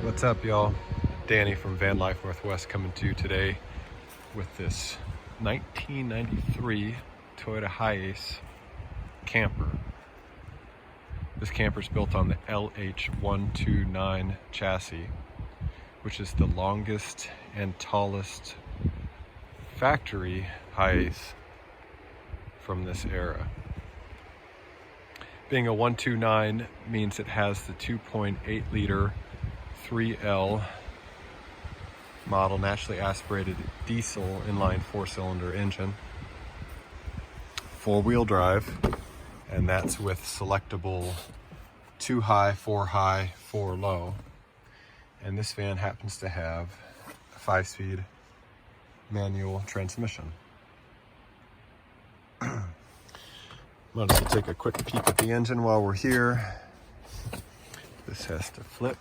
What's up, y'all? Danny from Van Life Northwest coming to you today with this 1993 Toyota Hiace camper. This camper is built on the LH129 chassis, which is the longest and tallest factory Hiace from this era. Being a 129 means it has the 2.8 liter 3L model naturally aspirated diesel inline 4-cylinder engine, 4-wheel drive, and that's with selectable 2 high, 4 high, 4 low. And this van happens to have a 5-speed manual transmission. Might as well take a quick peek at the engine while we're here. This has to flip.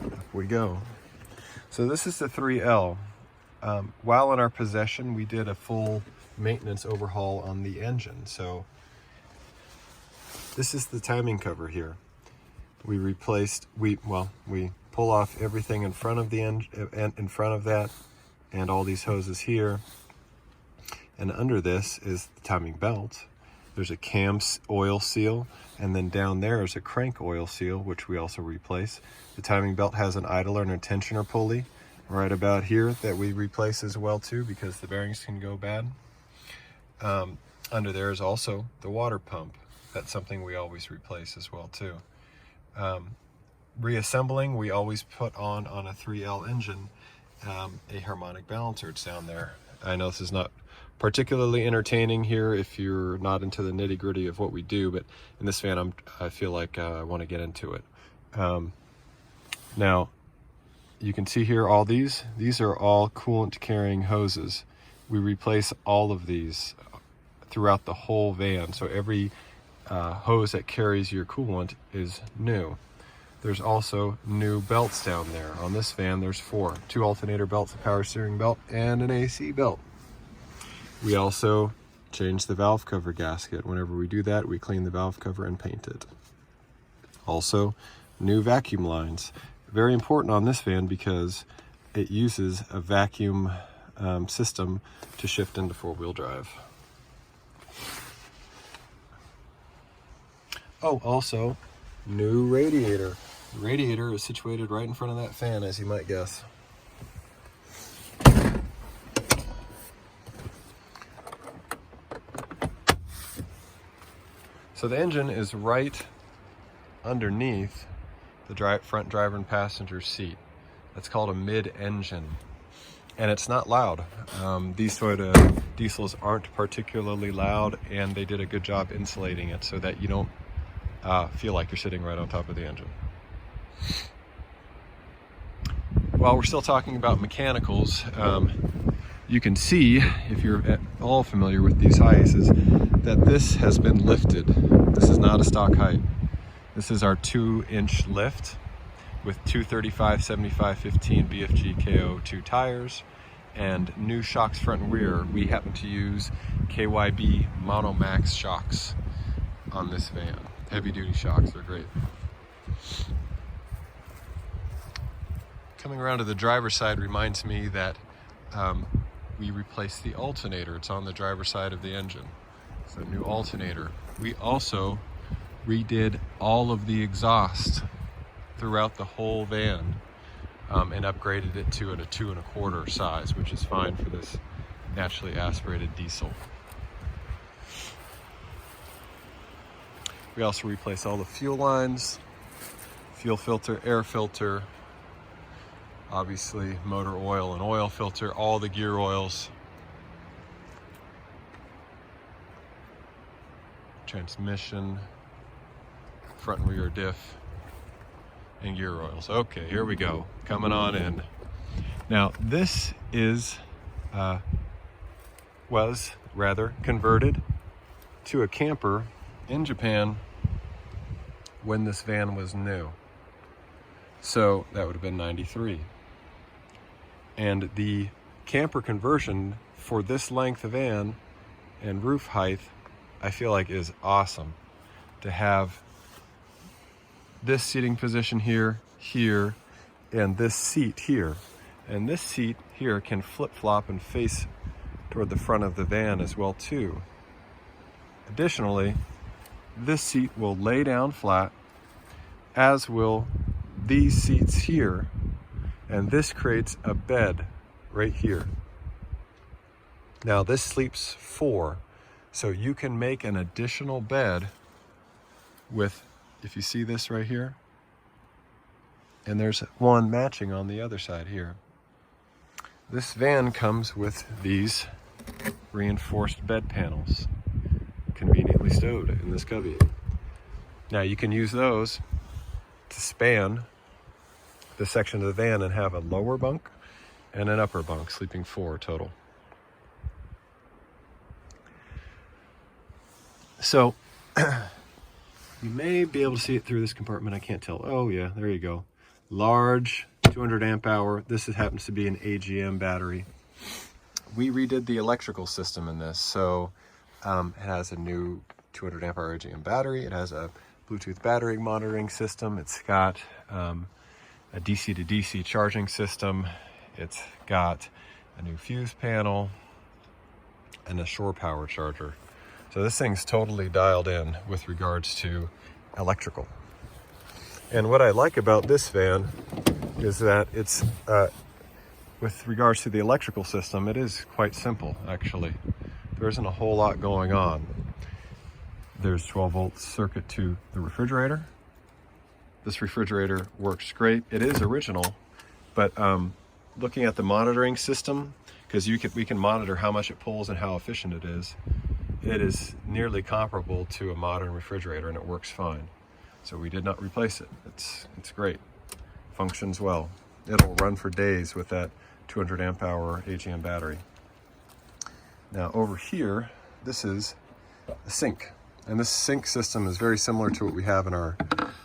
Up we go. So this is the 3L. While in our possession, we did a full maintenance overhaul on the engine. So this is the timing cover here. We replaced, we pull off everything in front of the engine, in front of that, and all these hoses here. And under this is the timing belt. There's a cam oil seal, and then down there is a crank oil seal, which we also replace. The timing belt has an idler and a tensioner pulley right about here that we replace as well too, because the bearings can go bad. Under there is also the water pump. That's something we always replace as well too. Reassembling, we always put on a 3L engine a harmonic balancer. It's down there. I know this is not particularly entertaining here if you're not into the nitty-gritty of what we do, but in this van I feel like I want to get into it. Now you can see here all these are all coolant carrying hoses. We replace all of these throughout the whole van, so every hose that carries your coolant is new. There's also new belts down there. On this van there's 4, 2 alternator belts, a power steering belt, and an AC belt. We also change the valve cover gasket. Whenever we do that, we clean the valve cover and paint it. Also, new vacuum lines. Very important on this van because it uses a vacuum system to shift into 4-wheel drive. Oh, also, new radiator. The radiator is situated right in front of that fan, as you might guess. So the engine is right underneath the front driver and passenger seat. That's called a mid-engine, and it's not loud. These Toyota diesels aren't particularly loud, and they did a good job insulating it so that you don't feel like you're sitting right on top of the engine. While we're still talking about mechanicals, you can see, if you're at all familiar with these Hiaces, that this has been lifted. This is not a stock height. This is our 2-inch lift with 235/75/15 BFG KO2 tires and new shocks front and rear. We happen to use KYB Monomax shocks on this van. Heavy duty shocks, they're great. Coming around to the driver's side reminds me that we replaced the alternator. It's on the driver's side of the engine. So new alternator. We also redid all of the exhaust throughout the whole van and upgraded it to a 2 1/4 size, which is fine for this naturally aspirated diesel. We also replaced all the fuel lines, fuel filter, air filter, obviously motor oil and oil filter, all the gear oils, transmission, front and rear diff, and gear oils. Okay, here we go, coming on in. Now this was converted to a camper in Japan when this van was new. So that would have been 93. And the camper conversion for this length of van and roof height I feel like is awesome to have this seating position here, here, and this seat here. And this seat here can flip-flop and face toward the front of the van as well too. Additionally, this seat will lay down flat, as will these seats here, and this creates a bed right here. Now this sleeps 4, so you can make an additional bed with, if you see this right here, and there's one matching on the other side here. This van comes with these reinforced bed panels, conveniently stowed in this cubby. Now you can use those to span the section of the van and have a lower bunk and an upper bunk, sleeping 4 total. So you may be able to see it through this compartment. I can't tell. Oh yeah, there you go. Large 200 amp hour. This happens to be an AGM battery. We redid the electrical system in this, so it has a new 200 amp hour AGM battery. It has a Bluetooth battery monitoring system. It's got a DC to DC charging system. It's got a new fuse panel and a shore power charger. So this thing's totally dialed in with regards to electrical. And what I like about this van is that it's, with regards to the electrical system, it is quite simple actually. There isn't a whole lot going on. There's 12 volt circuit to the refrigerator. This refrigerator works great. It is original, but looking at the monitoring system, because we can monitor how much it pulls and how efficient it is nearly comparable to a modern refrigerator, and it works fine. So we did not replace it. It's great. Functions well. It'll run for days with that 200 amp hour AGM battery. Now over here, this is a sink. And this sink system is very similar to what we have in our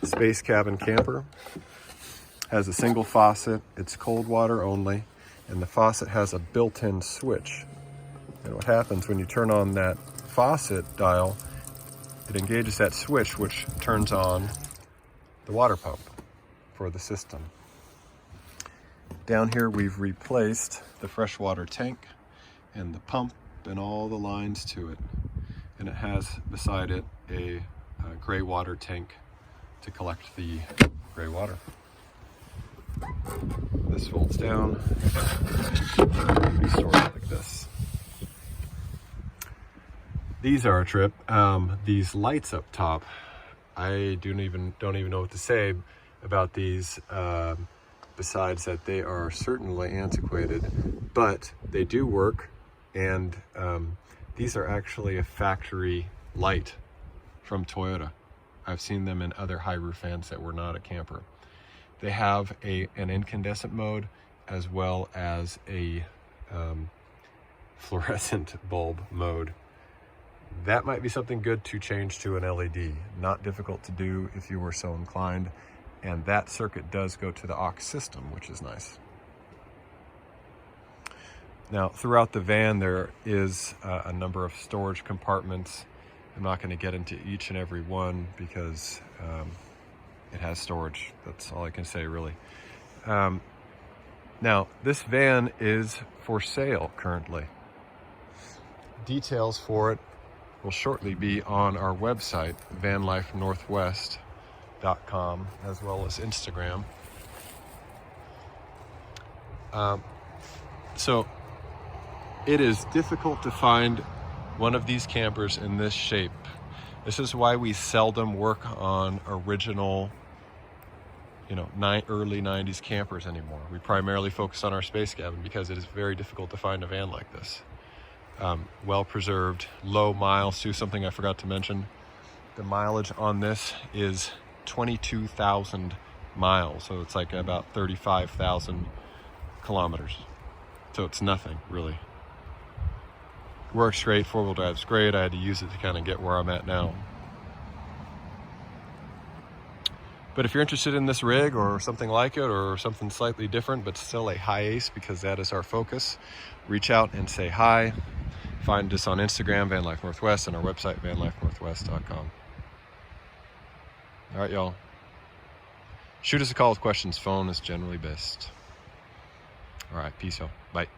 space cabin camper. Has a single faucet, it's cold water only, and the faucet has a built-in switch. And what happens when you turn on that faucet dial, it engages that switch, which turns on the water pump for the system. Down here we've replaced the freshwater tank and the pump and all the lines to it. And it has beside it a gray water tank to collect the gray water. This folds down, be stored like this. These are a trip. These lights up top, I don't even know what to say about these, besides that they are certainly antiquated, but they do work, and these are actually a factory light from Toyota. I've seen them in other high roof vans that were not a camper. They have an incandescent mode as well as a fluorescent bulb mode. That might be something good to change to an LED. Not difficult to do if you were so inclined. And that circuit does go to the aux system, which is nice. Now, throughout the van, there is a number of storage compartments. I'm not going to get into each and every one because it has storage. That's all I can say, really. Now, this van is for sale currently. Details for it will shortly be on our website, vanlifenorthwest.com, as well as Instagram. So it is difficult to find one of these campers in this shape. This is why we seldom work on original, early 90s campers anymore. We primarily focus on our space cabin because it is very difficult to find a van like this. Well preserved, low miles too. Something I forgot to mention, the mileage on this is 22,000 miles, so it's like about 35,000 kilometers. So it's nothing really. Works great, 4-wheel drive's great. I had to use it to kind of get where I'm at now. But if you're interested in this rig or something like it, or something slightly different but still a Hiace, because that is our focus, reach out and say hi. Find us on Instagram, Van Life Northwest, and our website, vanlifenorthwest.com. All right, y'all. Shoot us a call with questions. Phone is generally best. All right, peace, y'all. Bye.